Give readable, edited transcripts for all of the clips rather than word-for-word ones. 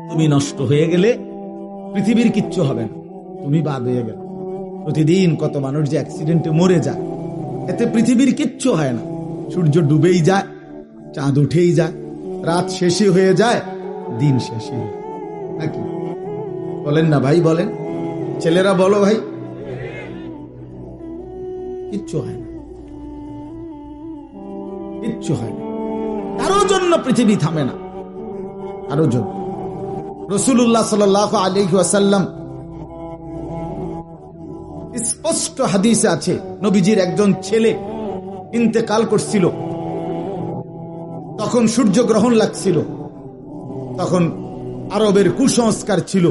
তুমি নষ্ট হয়ে গেলে পৃথিবীর কিচ্ছু হবে না, তুমি বাদ হয়ে গেলে। প্রতিদিন কত মানুষ যে অ্যাক্সিডেন্টে মরে যায়, এতে পৃথিবীর কিচ্ছু হয় না। সূর্য ডুবেই যায়, চাঁদ উঠেই যায়, রাত শেষই হয়ে যায়, দিন শেষই হয় নাকি? বলেন না ভাই, বলেন, ছেলেরা বলো ভাই, কিচ্ছু হয় না, কিচ্ছু হয় না। কারো জন্য পৃথিবী থামে না, কারো জন্য। রাসূলুল্লাহ সাল্লাল্লাহু আলাইহি ওয়াসাল্লাম স্পষ্ট হাদিসে আছে, নবীজির একজন ছেলে ইন্তেকাল করছিল, তখন সূর্যগ্রহণ লাগছিল। তখন আরবের কুসংস্কার ছিল,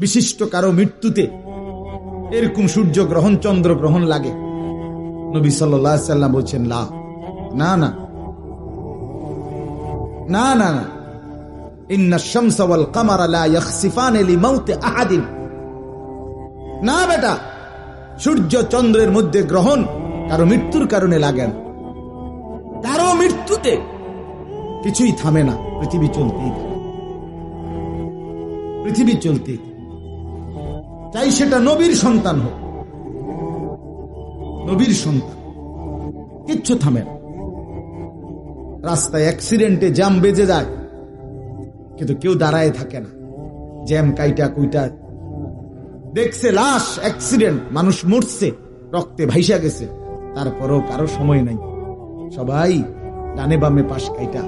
বিশিষ্ট কারো মৃত্যুতে এরকম সূর্যগ্রহণ চন্দ্রগ্রহণ লাগে। নবী সাল্লাল্লাহু আলাইহি ওয়াসাল্লাম বলছেন, না না না না না না, ইন্না শামসা ওয়াল কামারা লা ইয়াখসিফান লিমাউতি আহাদিন। না বেটা, সূর্য চন্দ্রের মধ্যে গ্রহণ কারো মৃত্যুর কারণে লাগে না। কারো মৃত্যুতে কিছুই থামে না, পৃথিবী চলতেই থাকে, পৃথিবী চলতেই থাকে। চাই সেটা নবীর সন্তান হোক, নবীর সন্তান, কিচ্ছু থামে না। রাস্তায় অ্যাক্সিডেন্টে জ্যাম বেজে যায়, কিন্তু কেউ দাঁড়ায় থাকে না। জ্যাম কাইটা কুইটা দেখছে, লাশ, অ্যাক্সিডেন্ট, মানুষ মরছে, রক্তে ভাইসা গেছে, তারপরও কারো সময় নাই। সবাই ডানে বামে পাশ কাইটা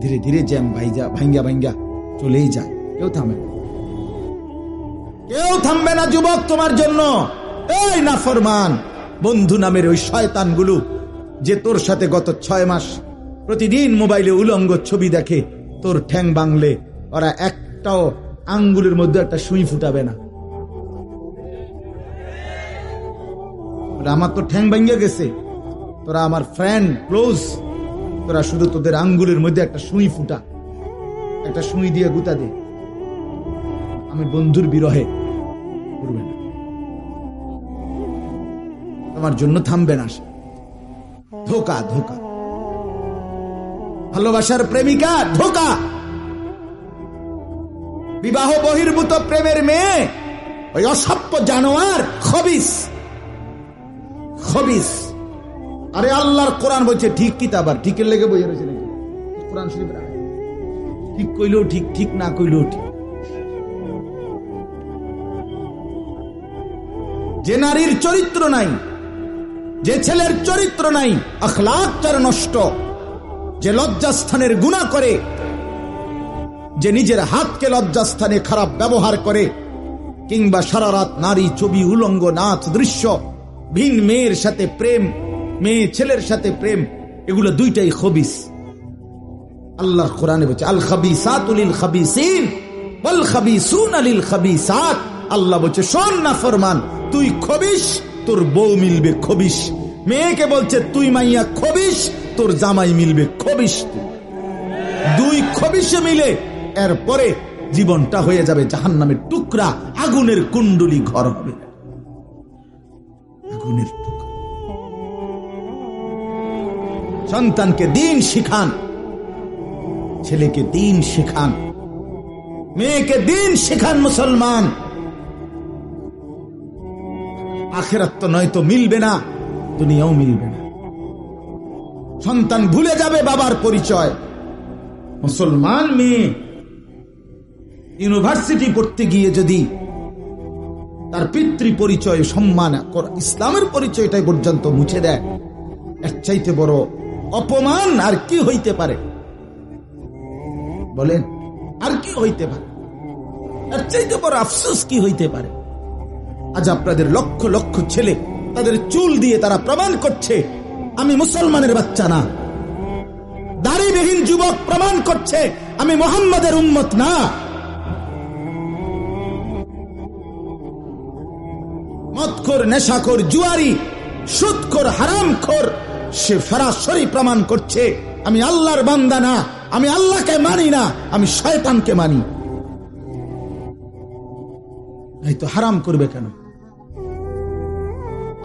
ধীরে ধীরে জ্যাম ভাঙ্গা ভাঙ্গা চলেই যায়, কেউ থামে না, কেউ থামবে না যুবক তোমার জন্য। এই নাফরমান বন্ধু নামের ওই শয়তানগুলো যে তোর সাথে গত 6 মাস প্রতিদিন মোবাইলে উলঙ্গ ছবি দেখে, তোর ঠ্যাং বাংলে ওরা একটাও আঙ্গুলের মধ্যে একটা সুই ফুটাবে না। আমার তো ঠ্যাং ভাঙ্গা গেছে, তোরা আমার ফ্রেন্ড ক্লোজ, তোরা শুধু তোদের আঙ্গুলের মধ্যে একটা সুই ফুটা, একটা সুই দিয়ে গুতা দে, আমি বন্ধুর বিরহে করবে না, তোমার জন্য থামবে না। ধোকা, ধোকা, ভালোবাসার প্রেমিকা ধোকা, বিবাহ বহির্ভূত প্রেমের মেয়ে ওই অসভ্য জানোয়ার, খবিস, খবিস। আরে আল্লাহর কোরআন বলছে ঠিক কিতাব, আর ঠিকের লেগে বইয়ে রয়েছে নাকি? কোরআন শরীফ ঠিক কইলেও ঠিক, ঠিক না কইলেও ঠিক। যে নারীর চরিত্র নাই, যে ছেলের চরিত্র নাই, আখলাক তার নষ্ট, যে লজ্জাস্থানের গুনাহ করে, যে নিজের হাতকে লজ্জাস্থানে খারাপ ব্যবহার করে, কিংবা সারা রাত নারী ছবি, উলঙ্গ নাচ দৃশ্য, ভিন মেয়ের সাথে প্রেম, মেয়ে ছেলের সাথে প্রেম, এগুলো দুইটাই খবিস। আল্লাহর কোরআনে বলছে আল খাবিসাতু লিল খাবিসিন ওয়াল খাবিসুনা লিল খাবিসাত। আল্লাহ বলছে শোন না ফরমান, তুই খবিস, তোর বউ মিলবে খবিস। মেয়েকে বলছে তুই মাইয়া খবিস, তোর জামাই মিলবে খবিস। দুই খবিসে মিলে এরপরে জীবনটা হয়ে যাবে জাহান্নামের টুকরা, আগুনের কুণ্ডলী ঘর হবে, আগুনের টুকরা। সন্তানকে দিন শিখান, ছেলেকে দিন শিখান, মেয়েকে দিন শিখান। মুসলমান, আখিরাত তো নয়তো মিলবে না, দুনিয়াও মিলবে না। সন্তান ভুলে যাবে বাবার পরিচয়। মুসলমান মেয়ে ইউনিভার্সিটি পড়তে গিয়ে যদি তার পিতৃ পরিচয়, সম্মান, ইসলামের পরিচয়টাই পর্যন্ত মুছে দেয়, এর চাইতে বড় অপমান আর কি হইতে পারে? বলেন, আর কি হইতে পারে? এর চাইতে বড় আফসোস কি হইতে পারে? আজ আপনাদের লক্ষ লক্ষ ছেলে তাদের চুল দিয়ে তারা প্রমাণ করছে আমি মুসলমানের বাচ্চা না। দাড়িবিহীন যুবক প্রমাণ করছে আমি মুহাম্মাদের উম্মত না। মদখোর, নেশাখোর, জুয়ারি, সুদখোর, হারামখোর, সে সরাসরি প্রমাণ করছে আমি আল্লাহর বান্দা না, আমি আল্লাহকে মানি না, আমি শয়তানকে মানি। এই তো হারাম করবে কেন?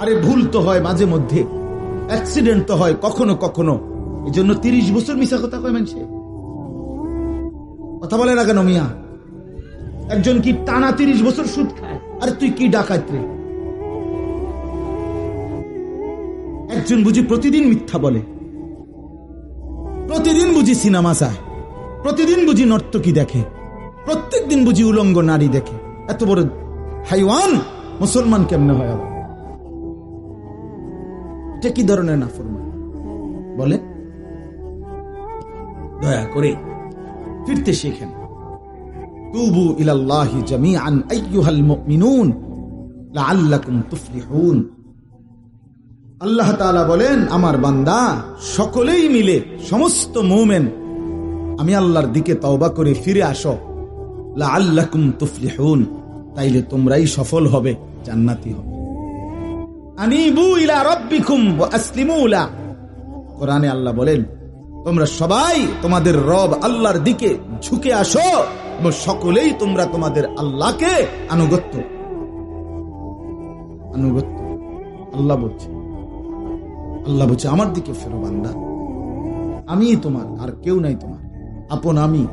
আরে ভুল তো হয় মাঝে মধ্যে, অ্যাক্সিডেন্ট তো হয় কখনো কখনো, এই জন্য 30 বছর মিশা কথা কয় মানুষে। কথা বলে না কেন মিয়া? একজন কি টানা 30 বছর সুদ খায়, আর তুই কি ডাকাত রে? একজন বুঝি প্রতিদিন মিথ্যা বলে, প্রতিদিন বুঝি সিনেমা চায়, প্রতিদিন বুঝি নর্তকী দেখে, প্রত্যেক দিন বুঝি উলঙ্গ নারী দেখে। এত বড় হাইওয়ান মুসলমান কেমনে হয়? আবার এটা কি ধরনের নাফরমান বলে? দয়া করে ফিরতে শেখেন। তুবু ইলাল্লাহি জামিআন আইয়ুহাল মুমিনুন লাআল্লাকুম তুফলিহুন। আল্লাহ তাআলা বলেন, আমার বান্দা সকলেই মিলে, সমস্ত মুমিন আমি আল্লাহর দিকে তওবা করে ফিরে আসো, লাআল্লাকুম তুফলিহুন, তাইলে তোমরাই সফল হবে, জান্নাতি হবে। আনিবু ইলা রাব্বিকুম ওয়া আসলিমু লা। কোরআনে আল্লাহ বলেন, তোমরা সবাই তোমাদের রব আল্লাহর দিকে ঝুঁকে আসো এবং সকলেই তোমরা তোমাদের আল্লাহকে আনুগত্য। আল্লাহ বলছে, আমার দিকে ফেরো বান্দা, আমি তোমার, আর কেউ নাই তোমার আপন। আমি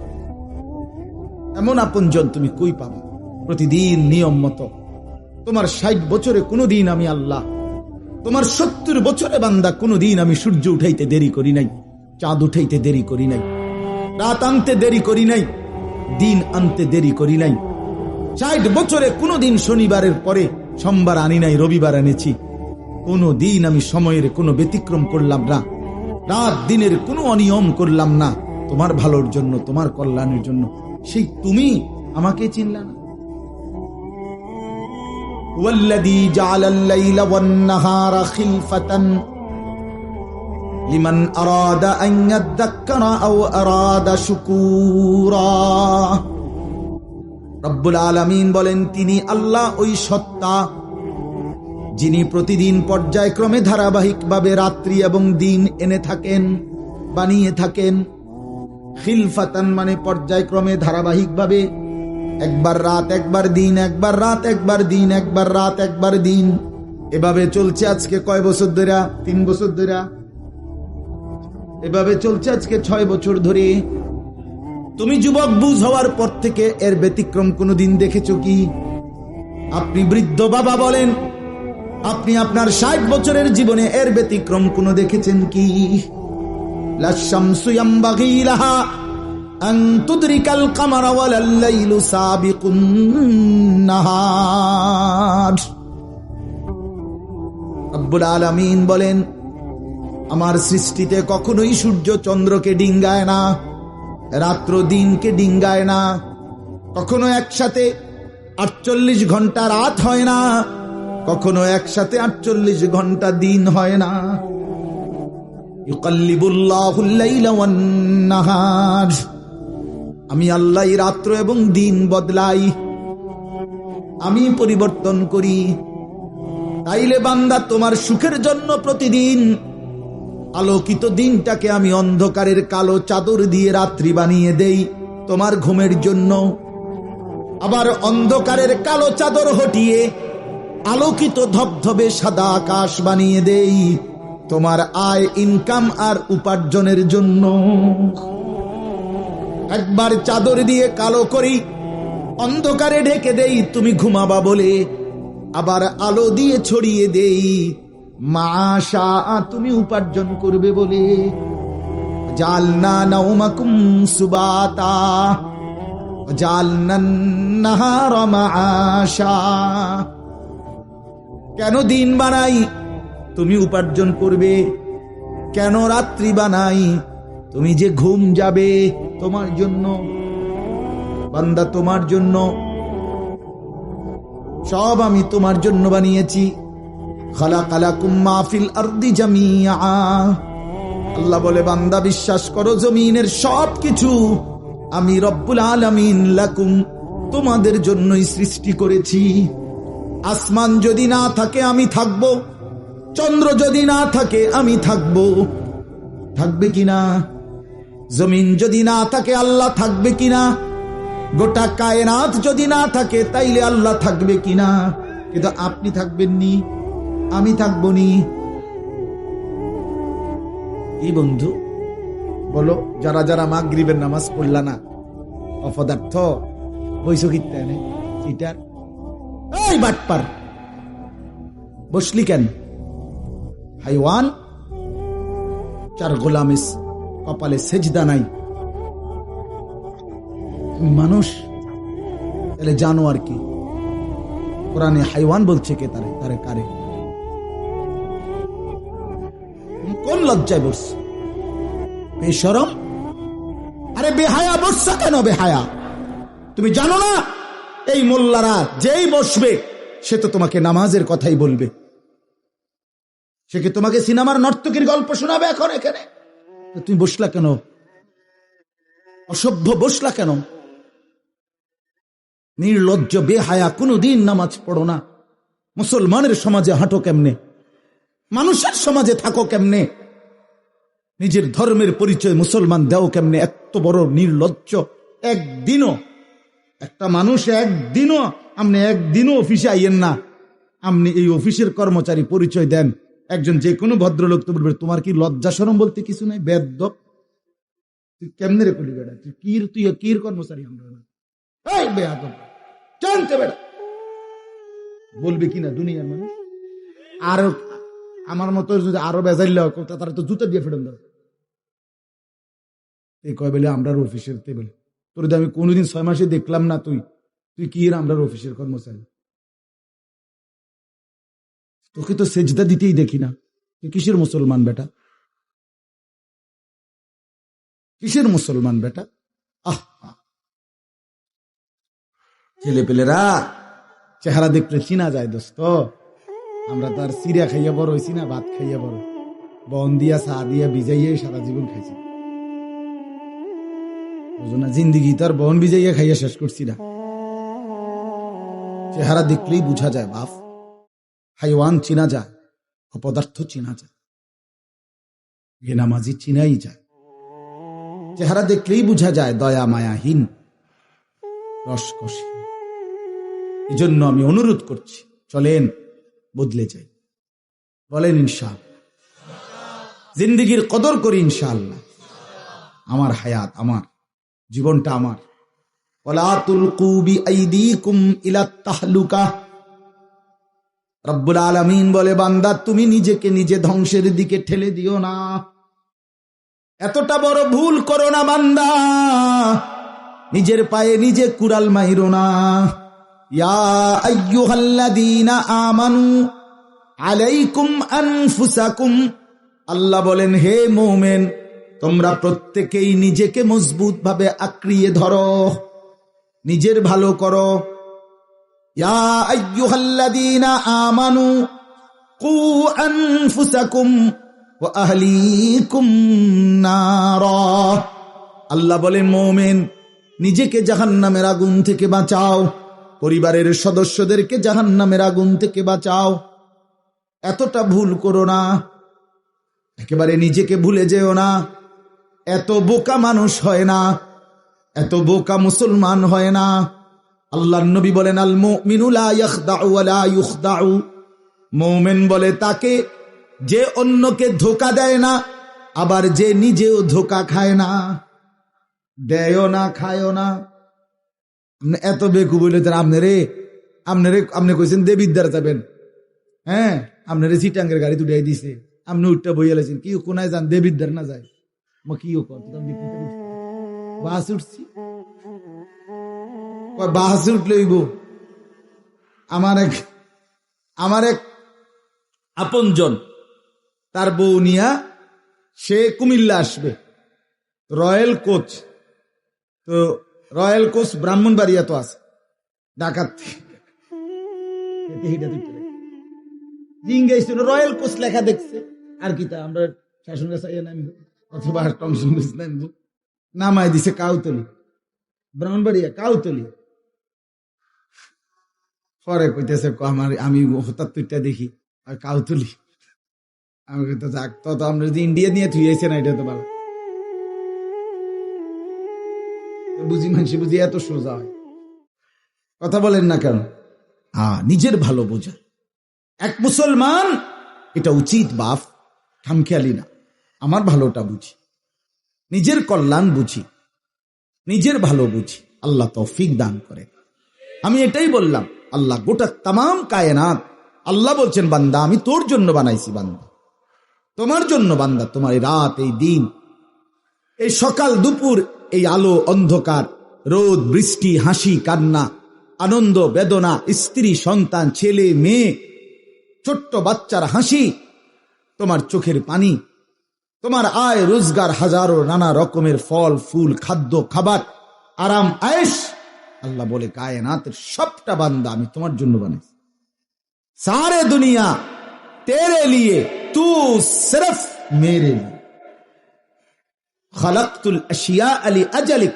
এমন আপনজন তুমি কই পাবা? প্রতিদিন নিয়ম মতো তোমার 60 বছরে কোনোদিন আমি আল্লাহ, তোমার 70 বছরে বান্দা কোনোদিন আমি সূর্য উঠাইতে দেরি করি নাই, চাঁদ উঠাইতে দেরি করি নাই, রাত আনতে দেরি করি নাই, দিন আনতে দেরি করি নাই। 60 বছরে কোনোদিন শনিবারের পরে সোমবার আনি নাই, রবিবার এনেছি। কোনো দিন আমি সময়ের কোনো ব্যতিক্রম করলাম না, রাত দিনের কোনো অনিয়ম করলাম না, তোমার ভালোর জন্য, তোমার কল্যাণের জন্য। সেই তুমি আমাকে চিনলা না? ওয়াল্লাযী জাআলাল লাইলা ওয়ান নাহারা খিলফাতান লিমান আরাদা আন ইয়াযাক্কারা আও আরাদা শুকুরা। রব্বুল আলামিন বলেন, তিনি আল্লাহ ওই সত্তা যিনি প্রতিদিন পর্যায়ক্রমে ধারাবাহিকভাবে রাত্রি এবং দিন এনে থাকেন, বানিয়ে থাকেন। খিলফাতান মানে পর্যায়ক্রমে ধারাবাহিকভাবে, একবার রাত একবার দিন, একবার রাত একবার দিন, একবার রাত একবার দিন, এভাবে চলছে আজকে কয় বছর ধরে? 3 বছর ধরে এভাবে চলছে, আজকে 6 বছর ধরে। তুমি যুবক বুঝ হওয়ার পর থেকে এর ব্যতিক্রম কোনোদিন দেখেছো কি? আপনি বৃদ্ধ বাবা বলেন, আপনি আপনার 60 বছরের জীবনে এর ব্যতিক্রম কোনো দেখেছেন কি? লাশ-শামসু ইয়ামবাগী লাহা আন তুদরিকাল কামারা ওয়ালাল লাইলু সাবিকুন নাহার। রব্বুল আলামিন বলেন, আমার সৃষ্টিতে কখনোই সূর্য চন্দ্রকে ডিঙ্গায় না, রাত্র দিনকে ডিঙ্গায় না, কখনো একসাথে 48 ঘন্টা রাত হয় না, কখনো একসাথে 48 ঘন্টা দিন হয় না। ইউকাল্লিবুল্লাহুল লাইলা ওয়ান নাহার, আমি আল্লাহ রাত্র এবং দিন বদলাই, আমি পরিবর্তন করি। তাইলে বান্দা, তোমার সুখের জন্য প্রতিদিন আলোকিত দিনটাকে আমি অন্ধকারের কালো চাদর দিয়ে রাত্রি বানিয়ে দেই তোমার ঘুমের জন্য, আবার অন্ধকারের কালো চাদর হটিয়ে আলোকিত ধবধবে সাদা আকাশ বানিয়ে দেই তোমার আয়, ইনকাম আর উপার্জনের জন্য। একবার চাদর দিয়ে কালো করি, অন্ধকারে ঢেকে দেই তুমি ঘুমাবা বলে, আবার আলো দিয়ে ছড়িয়ে দেই মাশা তুমি উপার্জন করবে বলে। জালনা নাওমাকুম সুবাতা জালনান নাহারা মাআশা। কেন দিন বানাই? তুমি উপার্জন করবে। কেন রাত্রি বানাই? তুমি যে ঘুম যাবে, তোমার জন্য বান্দা, তোমার জন্য। সব আমি তোমার জন্য বানিয়েছি। খালাকালাকুম মা ফিল আরদি জামিআ। আল্লাহ বলে, বান্দা বিশ্বাস করো, জমিনের সব কিছু আমি রব্বুল আলামিন লাকুম তোমাদের জন্যই সৃষ্টি করেছি। আসমান যদি না থাকে আমি থাকব, চন্দ্র যদি না থাকে আমি থাকব, থাকবে কিনা? জমিন যদি না থাকে আল্লাহ থাকবে কিনা? গোটা কায়নাত যদি না থাকে তাইলে আল্লাহ থাকবে কিনা? কিন্তু আপনি থাকবেননি, আমি থাকবো নি। এই বন্ধু বলো, যারা যারা মাগরিবের নামাজ পড়লা না, অপদার্থ বইস কিনে চিটার, এই বাটপার বসলি কেন? হাইওয়ান, চার গোলামিস কপালে সেজদা নাই, তুমি মানুষ, তাহলে জানো আর কি? কোরআনে হাইওয়ান বলছে কে? তারে তারে কারে? কোন লজ্জায় বসছে? বেশরম, আরে বেহায়া বসছে কেন? বেহায়া, তুমি জানো না এই মোল্লারা যেই বসবে সে তো তোমাকে নামাজের কথাই বলবে, সে কি তোমাকে সিনেমার নর্তকীর গল্প শোনাবে এখন এখানে? তুমি বসলা কেন? অসভ্য বসলা কেন? নির্লজ্জ বেহায়া, কোনদিন নামাজ পড়ো না, মুসলমানের সমাজে হাঁটো কেমনে, মানুষের সমাজে থাকো কেমনে, নিজের ধর্মের পরিচয় মুসলমান দাও কেমনে? এত বড় নির্লজ্জ। একদিনও একটা মানুষ একদিনও অফিসে আইয়েন না, আপনি এই অফিসের কর্মচারী পরিচয় দেন, একজন যে কোনো ভদ্রলোক তো বলবে তোমার কি লজ্জা শরম বলতে কিছু নাই? বেদ্যপ, তুই কেমনে রে করি বেড়া? তুই কির কর্মচারী? আমরা জানতে বেড়া বলবে কিনা দুনিয়ার মানুষ? আর আমার মতো যদি আরো বেজাইল তারা তো জুতা দিয়ে ফেরত দেয়। এই কয় বলে আমরা অফিসের টেবিল, তোর আমি কোনোদিন 6 মাসে দেখলাম না, তুই কি আমরা অফিসের কর্মচারী? তোকে তো সেজদা দিতেই দেখি না, তুই কিসের মুসলমান বেটা? কিসের মুসলমান বেটা? ছেলে পেলেরা চেহারা দেখলে চিনা যায় দোস্ত, আমরা তো আর সিরিয়া খাইয়া বড় হয়েছি না, ভাত খাইয়া বড়, বন দিয়া চা দিয়া ভিজাইয়া সারা জীবন খাইছি, বুঝো না? জিন্দিগি তো আর বন ভিজাইয়া খাইয়া শেষ করছি না। চেহারা দেখলেই বুঝা যায় বাপ, হাইওয়ান চিনা যায়, অপদার্থ চিনা যায়, বেনামাজি চিনাই যায়, চেহারা দেখলেই বুঝা যায় দয়া মায়াহীন, রসকসহীন। এই জন্য আমি অনুরোধ করছি, চলেন বদলে যাই, বলেন ইনশাআল্লাহ, জিন্দিগির কদর করি ইনশাআল্লাহ। আমার হায়াত আমার, জীবনটা আমার। ওয়ালা তুলকু বিআইদিকুম ইলাত তাহলুকা, রব্বুল আলামিন বলে বান্দা তুমি নিজেকে নিজে ধ্বংসের দিকে ঠেলে দিও না, এতটা বড় ভুল করো না বান্দা, নিজের পায়ে নিজে কুড়াল মাইরো না। ইয়া আইয়ুহাল্লাযীনা আমানু আলাইকুম আনফুসাকুম, আল্লাহ বলেন হে মুমিন তোমরা প্রত্যেকেই নিজেকে মজবুত ভাবে আঁকড়িয়ে ধরো, নিজের ভালো করো। ইয়া আইয়ুহাল্লাযীনা আমানু কু আনফুসাকুম ওয়া আহলিকুম নারা, আল্লাহ বলেন মুমিন নিজেকে জাহান্নামের আগুন থেকে বাঁচাও, পরিবারের সদস্যদেরকে জাহান্নামের আগুন থেকে বাঁচাও। এতটা ভুল করো না, একেবারে নিজেকে ভুলে যেও না। এত বোকা মানুষ হয় না, এত বোকা মুসলমান হয় না। আল্লাহর নবী বলেন আল মুমিনু লা ইয়াখদাউ ওয়া লা ইউখদাউ, মুমিন বলে তাকে যে অন্যকে ধোঁকা দেয় না, আবার যে নিজেও ধোঁকা খায় না। দেয়ও না খায়ও না। এত বেকু বলে আপনি কইছেন দেবিদ্দার যাবেন, হ্যাঁ আপনারে সিটাঙ্গের গাড়ি দুটাই দিছে, আপনি উঠটা বইয়া লাইছেন, কি কোনায় যান দেবিদ্দার না যায়, কি বাস উঠছি, বাস উঠলে আমার এক আপনজন তার বউ নিয়া সে কুমিল্লা আসবে, রয়্যাল কোচ, তো রয়্যাল কোচ ব্রাহ্মণবাড়িয়া তো আছে, ডাকাত রয়্যাল কোচ লেখা দেখছে, আর কি তা আমরা শাসন নামবো অথবা নামবো, নামাই দিছে কাউতলি, ব্রাহ্মণবাড়িয়া কাউতলি। পরে কইতেছে আমি হঠাৎ তুইটা দেখি আর কাউতলি, আমি তো যাক তো আমরা যদি ইন্ডিয়া নিয়ে থুইছে না, এটা তো ভালো বুঝি, মানুষ বুঝি এত সোজা হয়, কথা বলেন না কেন? নিজের ভালো বোঝা এক মুসলমান, এটা উচিত বাপ, খামখেয়ালি না। আমার ভালোটা বুঝি, নিজের কল্যাণ বুঝি, নিজের ভালো বুঝি, আল্লাহ তৌফিক দান করে। আমি এটাই বললাম, আল্লাহ গোটা তামাম কায়নাত, আল্লাহ বলছেন বান্দা আমি তোর জন্য বানাইছি, বান্দা তোমার জন্য, বান্দা তোমার এই রাত, এই দিন, এই সকাল দুপুর, এই আলো অন্ধকার, রোদ বৃষ্টি, হাসি কান্না, আনন্দ বেদনা, স্ত্রী সন্তান, ছেলে মেয়ে, ছোট্ট বাচ্চার হাসি, তোমার চোখের পানি, তোমার আয় রোজগার, হাজারো নানা রকমের ফল ফুল, খাদ্য খাবার, আরাম আয়েশ, আল্লাহ বলে কায়নাতের সবটা বান্দা আমি তোমার জন্য বানাইছি। सारे दुनिया तेरे लिए, तू सिर्फ मेरे लिए। खलक़तुल अशिया अली अजलिक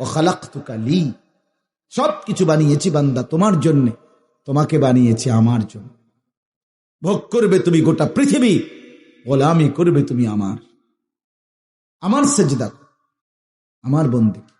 व खलक़तुका ली। সব কিছু বানিয়েছি বান্দা তোমার জন্য, তোমাকে বানিয়েছি আমার জন্য। ভোগ করবে তুমি গোটা পৃথিবী, গোলামি করবে তুমি আমার। আমার সেজদা, আমার বন্দেগী।